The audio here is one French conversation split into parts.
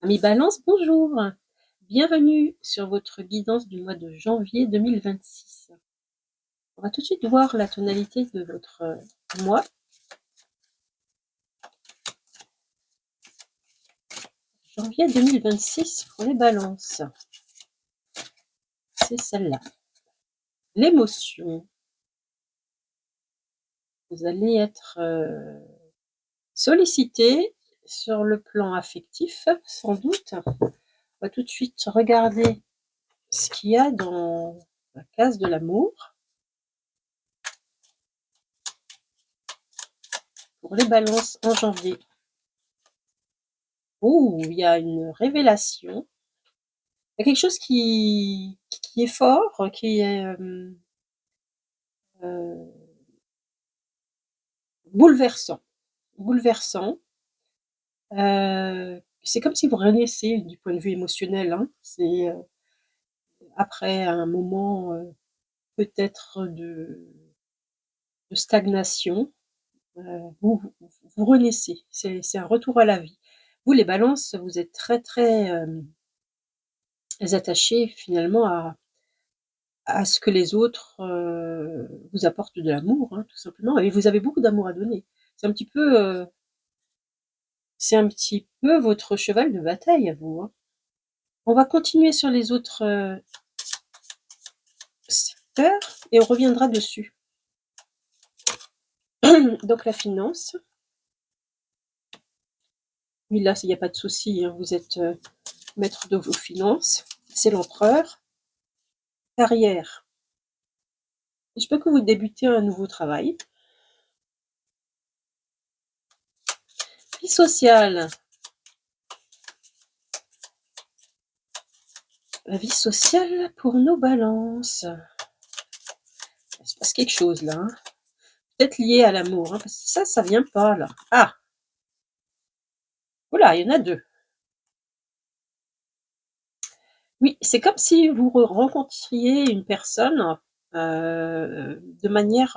Amis Balance, bonjour. Bienvenue sur votre guidance du mois de janvier 2026. On va tout de suite voir la tonalité de votre mois. Janvier 2026 pour les balances. C'est celle-là. L'émotion. Vous allez être sollicité sur le plan affectif, sans doute. On va tout de suite regarder ce qu'il y a dans la case de l'amour. Pour les balances en janvier. Oh, il y a une révélation. Il y a quelque chose qui est fort, qui est bouleversant. Bouleversant. C'est comme si vous renaissez du point de vue émotionnel. Hein. C'est après un moment peut-être de stagnation, vous renaissez. C'est un retour à la vie. Vous, les balances, vous êtes très très attachés finalement à ce que les autres vous apportent de l'amour, hein, tout simplement. Et vous avez beaucoup d'amour à donner. C'est un petit peu, votre cheval de bataille à vous. Hein. On va continuer sur les autres secteurs et on reviendra dessus. Donc la finance. Oui, là, il n'y a pas de souci. Hein, vous êtes maître de vos finances. C'est l'empereur. Carrière. Il se peut que vous débutez un nouveau travail. Vie sociale. La vie sociale pour nos balances. Il se passe quelque chose là. Hein. Peut-être lié à l'amour. Hein, parce que ça vient pas là. Ah! Oula, il y en a deux. Oui, c'est comme si vous rencontriez une personne de manière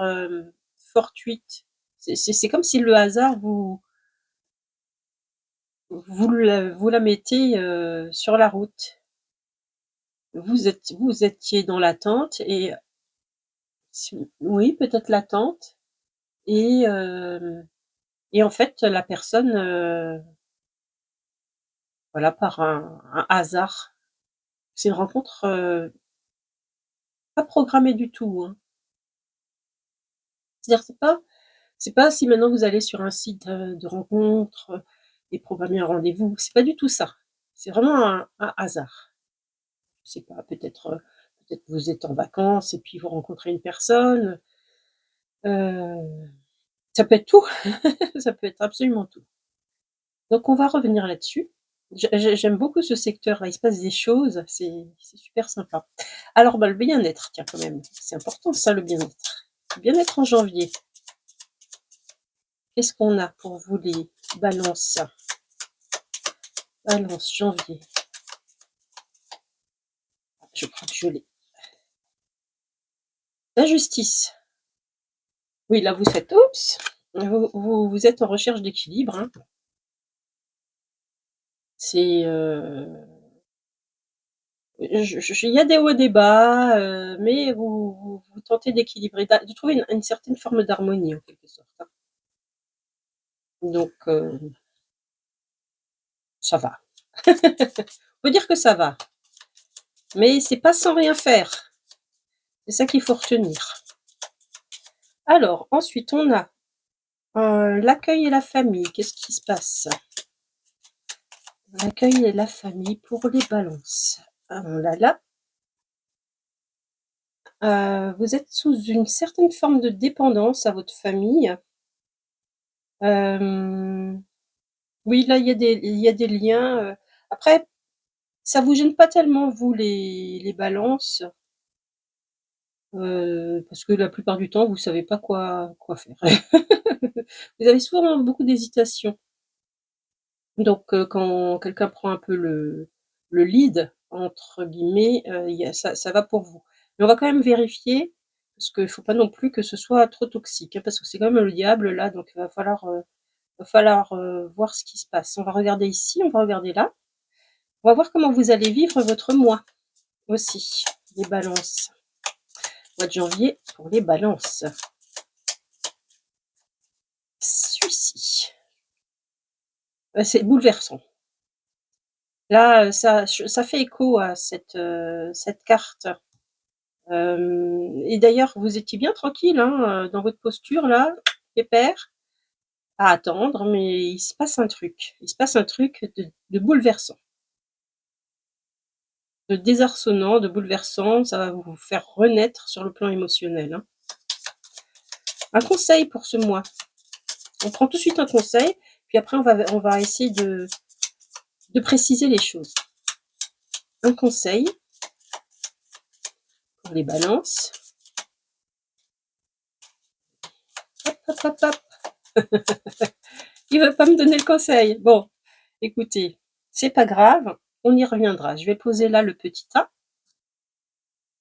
fortuite. C'est comme si le hasard vous la mettez sur la route. Vous étiez dans l'attente et oui, peut-être l'attente et en fait la personne voilà par un hasard. C'est une rencontre pas programmée du tout. Hein. C'est-à-dire c'est pas si maintenant vous allez sur un site de rencontre et programmer un rendez-vous. C'est pas du tout ça. C'est vraiment un hasard. Je sais pas, peut-être vous êtes en vacances et puis vous rencontrez une personne. Ça peut être tout. Ça peut être absolument tout. Donc on va revenir là-dessus. J'aime beaucoup ce secteur-là. Il se passe des choses. C'est super sympa. Alors le bien-être, tiens quand même. C'est important ça, le bien-être. Le bien-être en janvier. Qu'est-ce qu'on a pour vous les balances? Balance, janvier. Je crois que je l'ai. La justice. Oui, là vous faites oups. Vous êtes en recherche d'équilibre. Hein. C'est il y a des hauts et des bas, mais vous tentez d'équilibrer, de trouver une certaine forme d'harmonie en quelque sorte. Hein. Donc ça va. On peut dire que ça va, mais c'est pas sans rien faire. C'est ça qu'il faut retenir. Alors ensuite on a l'accueil et la famille. Qu'est-ce qui se passe? L'accueil et la famille pour les balances. Oh là là. Vous êtes sous une certaine forme de dépendance à votre famille. Oui, là, il y a des liens. Après, ça vous gêne pas tellement, vous, les balances, parce que la plupart du temps, vous savez pas quoi faire. Vous avez souvent beaucoup d'hésitation. Donc, quand quelqu'un prend un peu le «lead» entre guillemets, il y a ça va pour vous. Mais on va quand même vérifier, parce qu'il faut pas non plus que ce soit trop toxique, hein, parce que c'est quand même le diable là, donc il va falloir voir ce qui se passe. On va regarder ici, on va regarder là. On va voir comment vous allez vivre votre mois aussi, les balances. Mois de janvier pour les balances. Celui-ci. C'est bouleversant. Là, ça fait écho à cette carte. Et d'ailleurs, vous étiez bien tranquille hein, dans votre posture là, pépère, à attendre, mais il se passe un truc. Il se passe un truc de bouleversant, de désarçonnant, de bouleversant. Ça va vous faire renaître sur le plan émotionnel. Hein. Un conseil pour ce mois. On prend tout de suite un conseil, puis après on va essayer de préciser les choses. Un conseil pour les balances. Hop, hop, hop, hop. Il veut pas me donner le conseil. Bon, écoutez, c'est pas grave, on y reviendra. Je vais poser là le petit A.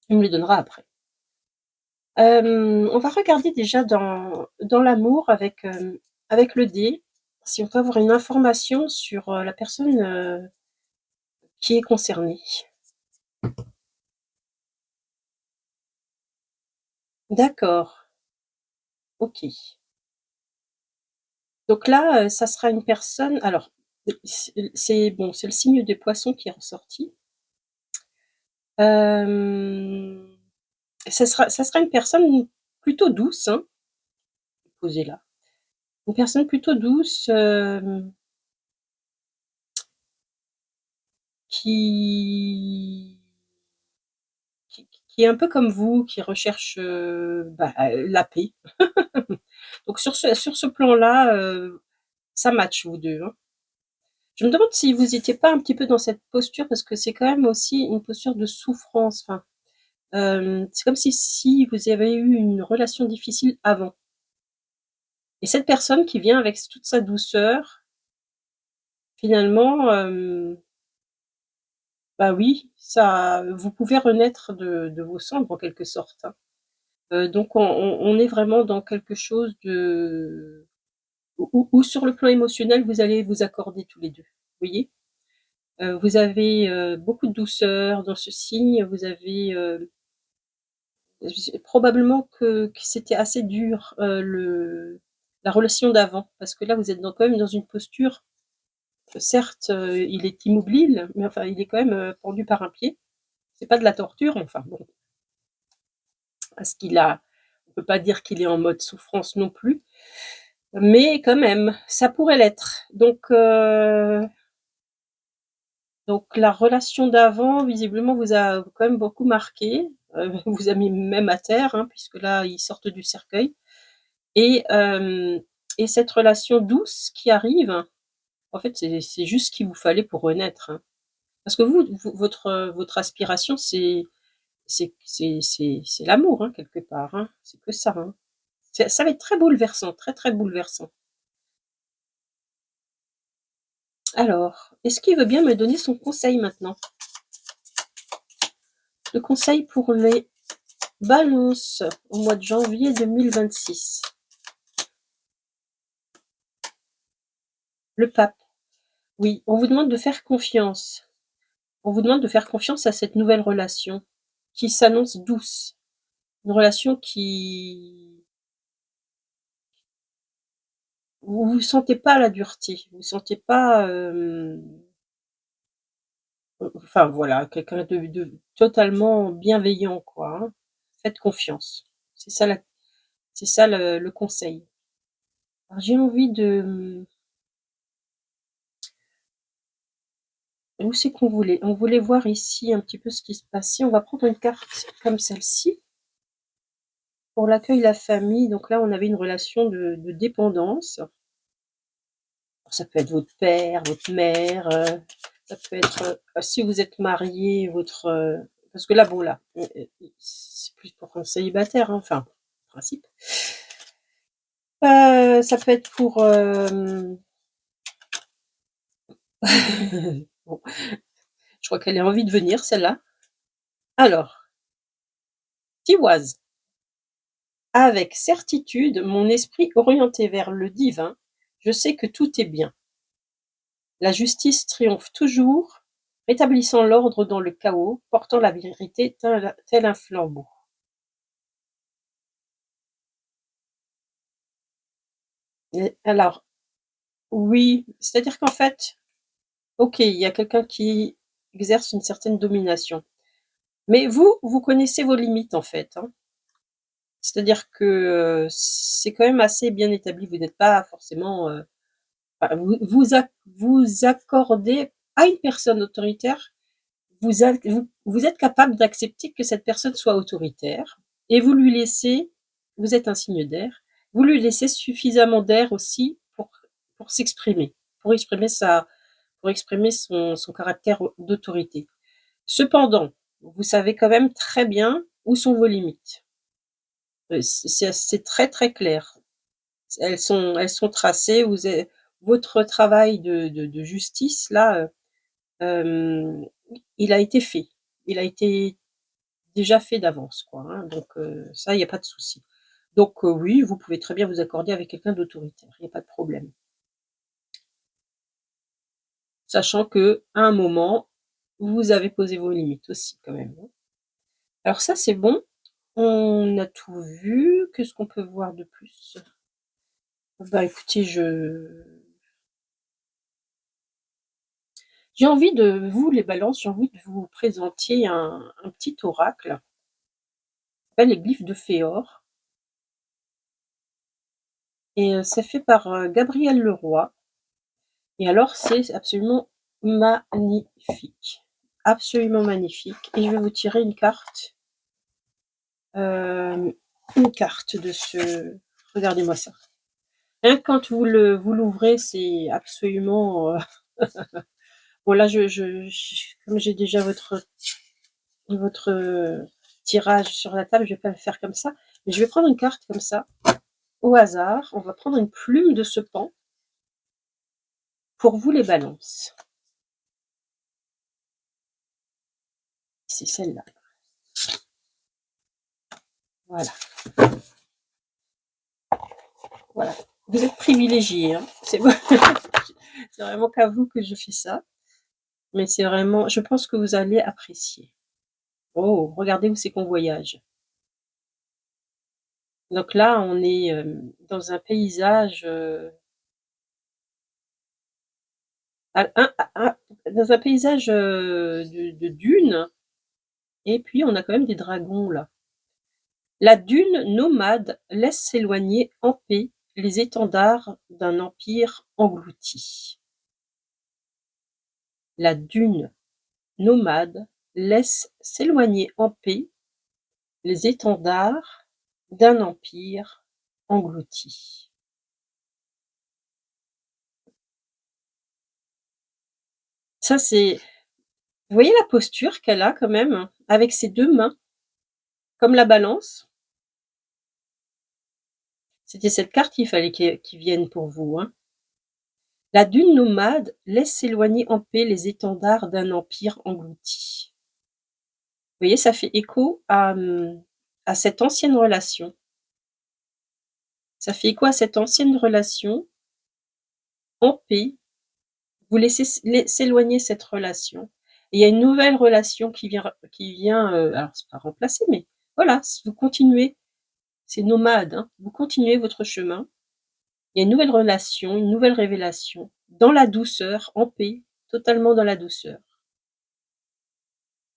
Il me le donnera après. On va regarder déjà dans l'amour avec le dé, si on peut avoir une information sur la personne qui est concernée. D'accord. Ok. Donc là, ça sera une personne. Alors, c'est bon, c'est le signe des poissons qui est ressorti. Ça sera une personne plutôt douce, hein, posée là. Une personne plutôt douce qui, qui est un peu comme vous, qui recherche la paix. Donc sur ce plan-là, ça match vous deux. Hein. Je me demande si vous n'étiez pas un petit peu dans cette posture, parce que c'est quand même aussi une posture de souffrance. Enfin, c'est comme si vous avez eu une relation difficile avant. Et cette personne qui vient avec toute sa douceur, finalement, bah oui, ça, vous pouvez renaître de vos cendres en quelque sorte. Hein. Donc on est vraiment dans quelque chose de où sur le plan émotionnel vous allez vous accorder tous les deux. Vous voyez, vous avez beaucoup de douceur dans ce signe. Vous avez probablement que c'était assez dur la relation d'avant, parce que là vous êtes quand même dans une posture. Certes, il est immobile, mais enfin il est quand même pendu par un pied. C'est pas de la torture, enfin bon, parce on peut pas dire qu'il est en mode souffrance non plus, mais quand même, ça pourrait l'être. Donc la relation d'avant, visiblement, vous a quand même beaucoup marqué, vous a mis même à terre, hein, puisque là, ils sortent du cercueil. Et, euh, et cette relation douce qui arrive, en fait, c'est juste ce qu'il vous fallait pour renaître. Hein. Parce que votre aspiration, c'est l'amour, hein, quelque part. Hein. C'est que ça. Hein. Ça va être très bouleversant, très très bouleversant. Alors, est-ce qu'il veut bien me donner son conseil maintenant? Le conseil pour les balances au mois de janvier 2026. Le pape. Oui, on vous demande de faire confiance. On vous demande de faire confiance à cette nouvelle relation qui s'annonce douce. Une relation qui... Vous ne sentez pas la dureté. Vous ne sentez pas... Enfin voilà, quelqu'un de totalement bienveillant, quoi. Hein. Faites confiance. C'est ça le conseil. Alors, j'ai envie de... Où c'est qu'on voulait? On voulait voir ici un petit peu ce qui se passait. On va prendre une carte comme celle-ci. Pour l'accueil, la famille. Donc là, on avait une relation de dépendance. Ça peut être votre père, votre mère. Ça peut être, si vous êtes marié, parce que là, bon, là, c'est plus pour un célibataire, hein, enfin, en principe. Ça peut être pour... bon, je crois qu'elle a envie de venir, celle-là. Alors, Tiwaz. Avec certitude, mon esprit orienté vers le divin, je sais que tout est bien. La justice triomphe toujours, rétablissant l'ordre dans le chaos, portant la vérité tel un flambeau. Alors, oui, c'est-à-dire qu'en fait, ok, il y a quelqu'un qui exerce une certaine domination. Mais vous connaissez vos limites en fait, hein. C'est-à-dire que c'est quand même assez bien établi. Vous n'êtes pas forcément, enfin, vous accordez à une personne autoritaire, vous êtes capable d'accepter que cette personne soit autoritaire et vous lui laissez, vous êtes un signe d'air, vous lui laissez suffisamment d'air aussi pour s'exprimer, pour exprimer pour exprimer son caractère d'autorité. Cependant, vous savez quand même très bien où sont vos limites. C'est très très clair. Elles sont tracées. Votre travail de justice là, il a été fait. Il a été déjà fait d'avance, quoi. Hein, donc ça, il n'y a pas de souci. Donc oui, vous pouvez très bien vous accorder avec quelqu'un d'autoritaire. Il n'y a pas de problème. Sachant que à un moment, vous avez posé vos limites aussi, quand même. Hein. Alors ça, c'est bon. On a tout vu. Qu'est-ce qu'on peut voir de plus? Bah écoutez, j'ai envie de vous, les balances, j'ai envie de vous présenter un petit oracle, qui s'appelle les glyphes de Féor. Et c'est fait par Gabriel Leroy. Et alors, c'est absolument magnifique. Absolument magnifique. Et je vais vous tirer une carte. Une carte de ce. Regardez-moi ça. Rien que quand vous l'ouvrez, c'est absolument. Bon, là, comme j'ai déjà votre tirage sur la table, je vais pas le faire comme ça. Mais je vais prendre une carte comme ça, au hasard. On va prendre une plume de ce pan pour vous les balances. C'est celle-là. Voilà. Voilà. Vous êtes privilégiés. Hein. C'est vraiment qu'à vous que je fais ça. Mais c'est vraiment, je pense que vous allez apprécier. Oh, regardez où c'est qu'on voyage. Donc là, on est dans un paysage, dans un paysage de dunes. Et puis, on a quand même des dragons là. La dune nomade laisse s'éloigner en paix les étendards d'un empire englouti. La dune nomade laisse s'éloigner en paix les étendards d'un empire englouti. Ça, c'est. Vous voyez la posture qu'elle a quand même, avec ses deux mains, comme la balance. C'était cette carte qu'il fallait qu'il vienne pour vous. Hein. La dune nomade laisse s'éloigner en paix les étendards d'un empire englouti. Vous voyez, ça fait écho à cette ancienne relation. Ça fait écho à cette ancienne relation en paix. Vous laissez s'éloigner cette relation. Et il y a une nouvelle relation qui vient alors c'est pas remplacer, mais voilà, vous continuez, c'est nomade, hein, vous continuez votre chemin. Il y a une nouvelle relation, une nouvelle révélation, dans la douceur, en paix, totalement dans la douceur.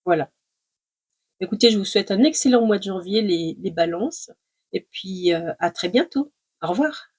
Voilà. Écoutez, je vous souhaite un excellent mois de janvier, les balances, et puis à très bientôt. Au revoir.